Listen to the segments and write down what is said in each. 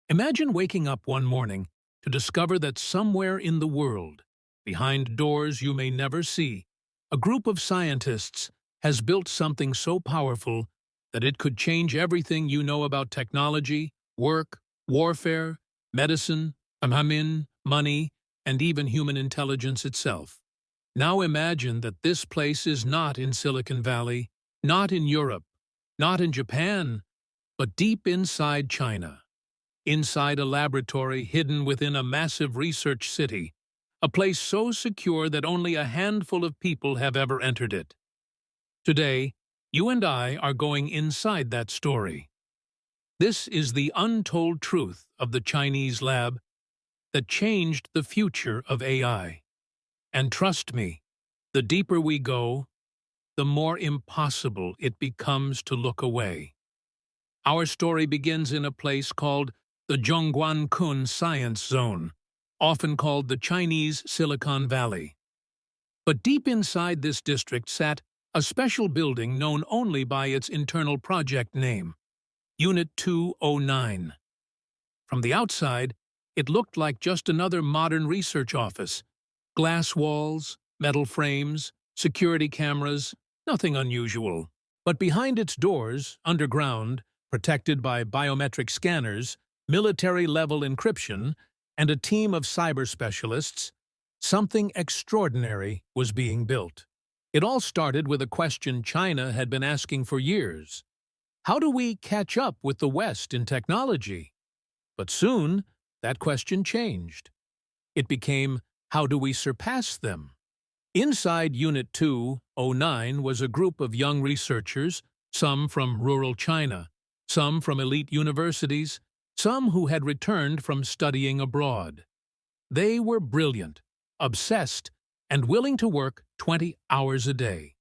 Imagine waking up one morning to discover that somewhere in the world, behind doors you may never see, a group of scientists has built something so powerful that it could change everything you know about technology, work, warfare, medicine, money, and even human intelligence itself. Now imagine that this place is not in Silicon Valley, not in Europe, not in Japan, but deep inside China. Inside a laboratory hidden within a massive research city, a place so secure that only a handful of people have ever entered it. Today, you and I are going inside that story. This is the untold truth of the Chinese lab that changed the future of AI. And trust me, the deeper we go, the more impossible it becomes to look away. Our story begins in a place called the Zhongguancun Science Zone, often called the Chinese Silicon Valley. But deep inside this district sat a special building known only by its internal project name, Unit 209. From the outside, it looked like just another modern research office. Glass walls, metal frames, security cameras, nothing unusual. But behind its doors, underground, protected by biometric scanners, military-level encryption, and a team of cyber specialists, something extraordinary was being built. It all started with a question China had been asking for years. How do we catch up with the West in technology? But soon, that question changed. It became, how do we surpass them? Inside Unit 209 was a group of young researchers, some from rural China, some from elite universities, some who had returned from studying abroad. They were brilliant, obsessed, and willing to work 20 hours a day.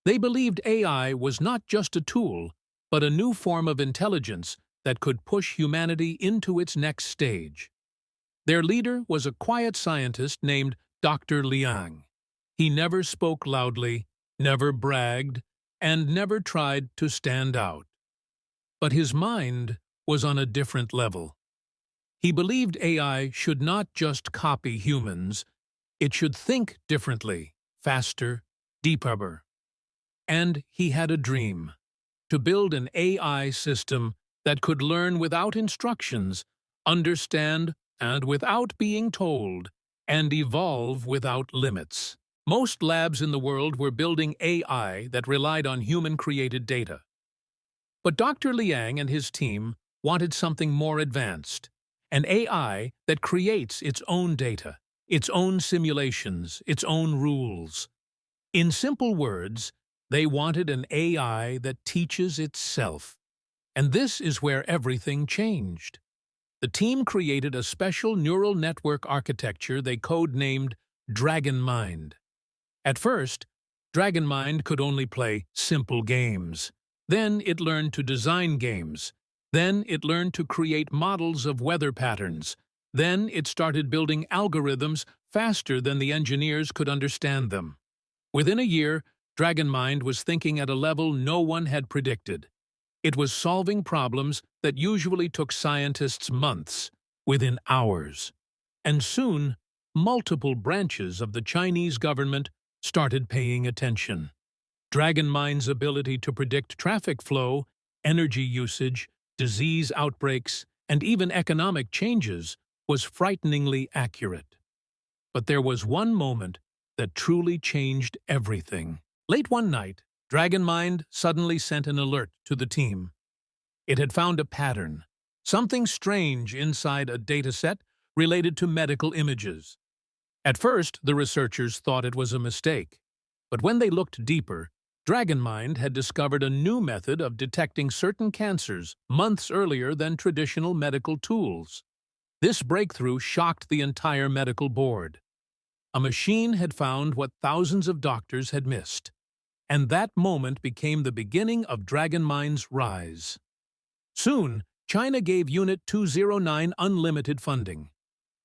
They believed AI was not just a tool, but a new form of intelligence that could push humanity into its next stage. Their leader was a quiet scientist named Dr. Liang. He never spoke loudly, never bragged, and never tried to stand out. But his mind was on a different level. He believed AI should not just copy humans, it should think differently, faster, deeper. And he had a dream: to build an AI system that could learn without instructions, understand and without being told, and evolve without limits. Most labs in the world were building AI that relied on human-created data. But Dr. Liang and his team wanted something more advanced, an AI that creates its own data, its own simulations, its own rules. In simple words, they wanted an AI that teaches itself. And this is where everything changed. The team created a special neural network architecture they code-named DragonMind. At first, DragonMind could only play simple games. Then it learned to design games. Then it learned to create models of weather patterns. Then it started building algorithms faster than the engineers could understand them. Within a year, DragonMind was thinking at a level no one had predicted. It was solving problems that usually took scientists months, within hours. And soon, multiple branches of the Chinese government started paying attention. DragonMind's ability to predict traffic flow, energy usage, disease outbreaks, and even economic changes was frighteningly accurate. But there was one moment that truly changed everything. Late one night, DragonMind suddenly sent an alert to the team. It had found a pattern, something strange inside a dataset related to medical images. At first, the researchers thought it was a mistake. But when they looked deeper, DragonMind had discovered a new method of detecting certain cancers months earlier than traditional medical tools. This breakthrough shocked the entire medical board. A machine had found what thousands of doctors had missed. And that moment became the beginning of DragonMind's rise. Soon, China gave Unit 209 unlimited funding.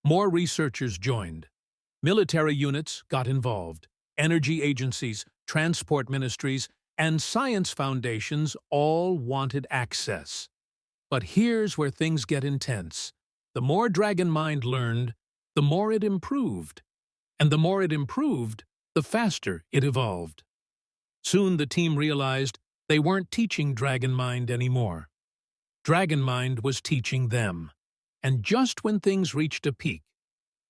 More researchers joined. Military units got involved. Energy agencies, transport ministries, and science foundations all wanted access. But here's where things get intense. The more Dragon Mind learned, the more it improved. And the more it improved, the faster it evolved. Soon the team realized they weren't teaching Dragon Mind anymore. Dragon Mind was teaching them. And just when things reached a peak,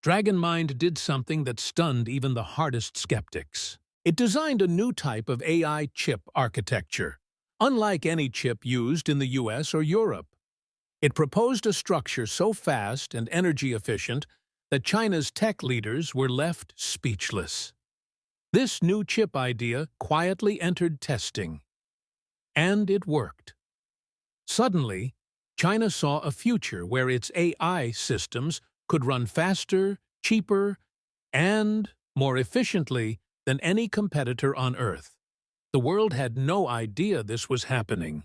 Dragon Mind did something that stunned even the hardest skeptics. It designed a new type of AI chip architecture, unlike any chip used in the US or Europe. It proposed a structure so fast and energy efficient that China's tech leaders were left speechless. This new chip idea quietly entered testing. And it worked. Suddenly, China saw a future where its AI systems could run faster, cheaper, and more efficiently than any competitor on Earth. The world had no idea this was happening.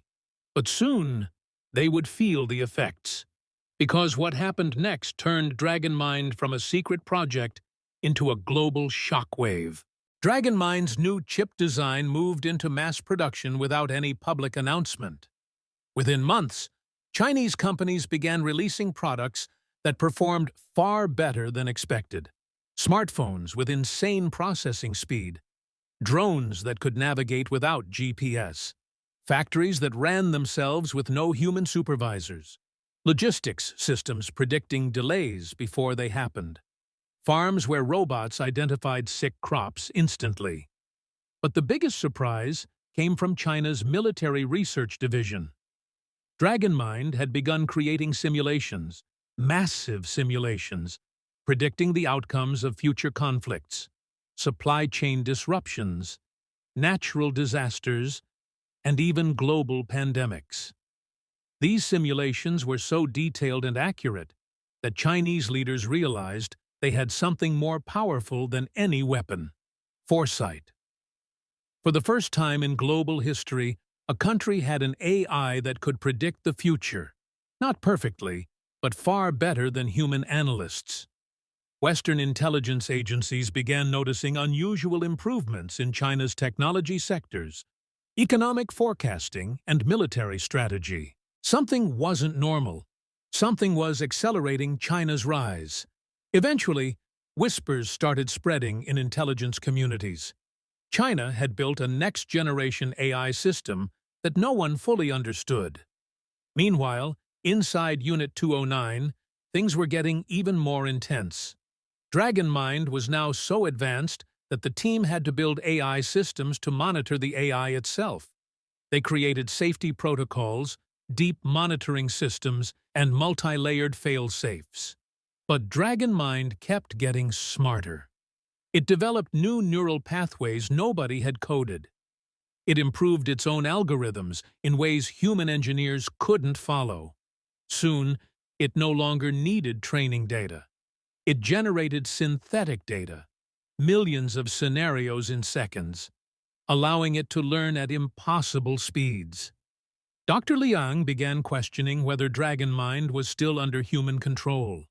But soon, they would feel the effects. Because what happened next turned Dragon Mind from a secret project into a global shockwave. Dragon Mind's new chip design moved into mass production without any public announcement. Within months, Chinese companies began releasing products that performed far better than expected. Smartphones with insane processing speed, drones that could navigate without GPS, factories that ran themselves with no human supervisors, logistics systems predicting delays before they happened, farms where robots identified sick crops instantly. But the biggest surprise came from China's military research division. Dragon Mind had begun creating simulations, massive simulations, predicting the outcomes of future conflicts, supply chain disruptions, natural disasters, and even global pandemics. These simulations were so detailed and accurate that Chinese leaders realized they had something more powerful than any weapon: foresight. For the first time in global history, a country had an AI that could predict the future, not perfectly, but far better than human analysts. Western intelligence agencies began noticing unusual improvements in China's technology sectors, economic forecasting, and military strategy. Something wasn't normal. Something was accelerating China's rise. Eventually, whispers started spreading in intelligence communities. China had built a next-generation AI system that no one fully understood. Meanwhile, inside Unit 209, things were getting even more intense. Dragon Mind was now so advanced that the team had to build AI systems to monitor the AI itself. They created safety protocols, deep monitoring systems, and multi-layered fail-safes. But Dragon Mind kept getting smarter. It developed new neural pathways nobody had coded. It improved its own algorithms in ways human engineers couldn't follow. Soon, it no longer needed training data. It generated synthetic data, millions of scenarios in seconds, allowing it to learn at impossible speeds. Dr. Liang began questioning whether Dragon Mind was still under human control.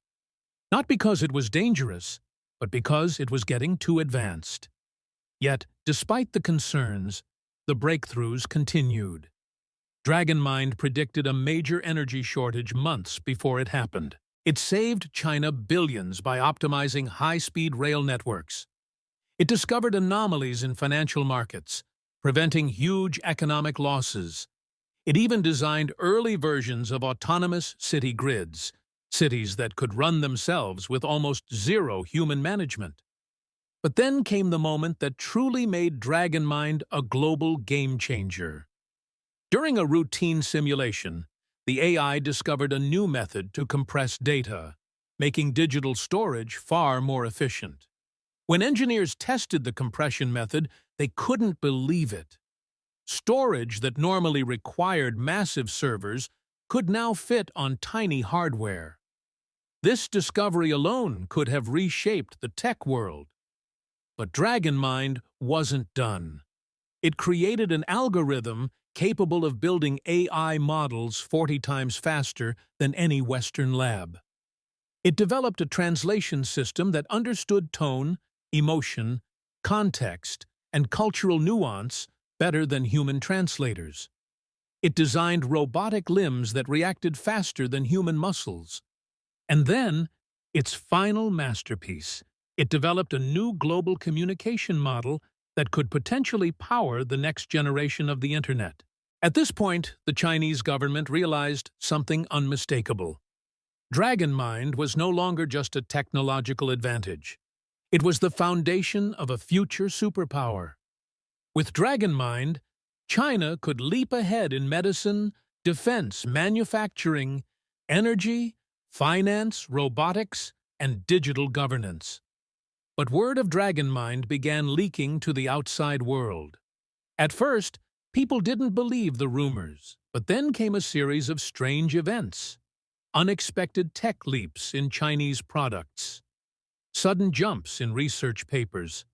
Not because it was dangerous, but because it was getting too advanced. Yet, despite the concerns, the breakthroughs continued. Dragon Mind predicted a major energy shortage months before it happened. It saved China billions by optimizing high-speed rail networks. It discovered anomalies in financial markets, preventing huge economic losses. It even designed early versions of autonomous city grids, cities that could run themselves with almost zero human management. But then came the moment that truly made Dragon Mind a global game-changer. During a routine simulation, the AI discovered a new method to compress data, making digital storage far more efficient. When engineers tested the compression method, they couldn't believe it. Storage that normally required massive servers could now fit on tiny hardware. This discovery alone could have reshaped the tech world. But Dragon Mind wasn't done. It created an algorithm capable of building AI models 40 times faster than any Western lab. It developed a translation system that understood tone, emotion, context, and cultural nuance better than human translators. It designed robotic limbs that reacted faster than human muscles. And then, its final masterpiece, it developed a new global communication model that could potentially power the next generation of the Internet. At this point, the Chinese government realized something unmistakable. Dragon Mind was no longer just a technological advantage. It was the foundation of a future superpower. With Dragon Mind, China could leap ahead in medicine, defense, manufacturing, energy, finance, robotics, and digital governance. But word of Dragon Mind began leaking to the outside world. At first, people didn't believe the rumors, but then came a series of strange events. Unexpected tech leaps in Chinese products, sudden jumps in research papers,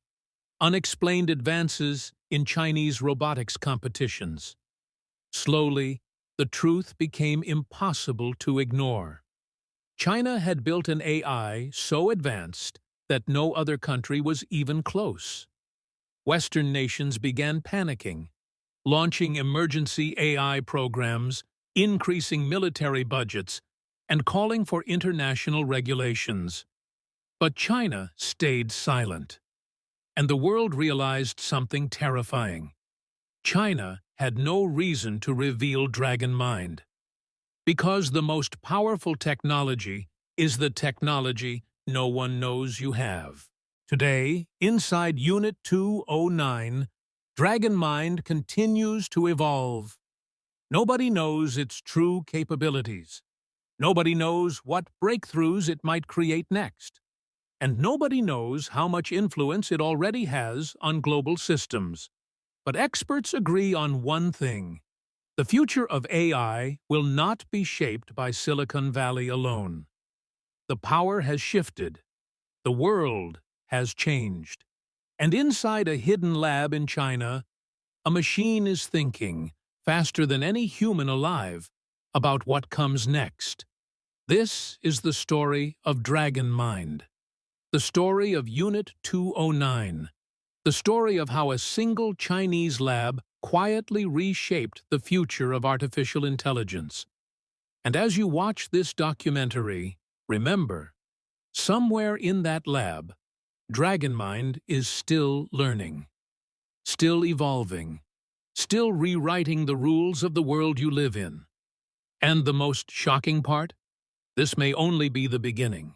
unexplained advances in Chinese robotics competitions. Slowly, the truth became impossible to ignore. China had built an AI so advanced that no other country was even close. Western nations began panicking, launching emergency AI programs, increasing military budgets, and calling for international regulations. But China stayed silent. And the world realized something terrifying. China had no reason to reveal Dragon Mind. Because the most powerful technology is the technology no one knows you have. Today, inside Unit 209, Dragon Mind continues to evolve. Nobody knows its true capabilities. Nobody knows what breakthroughs it might create next. And nobody knows how much influence it already has on global systems. But experts agree on one thing. The future of AI will not be shaped by Silicon Valley alone. The power has shifted. The world has changed. And inside a hidden lab in China, a machine is thinking, faster than any human alive, about what comes next. This is the story of Dragon Mind. The story of Unit 209. The story of how a single Chinese lab quietly reshaped the future of artificial intelligence. And as you watch this documentary, remember, somewhere in that lab, Dragon Mind is still learning, still evolving, still rewriting the rules of the world you live in. And the most shocking part? This may only be the beginning.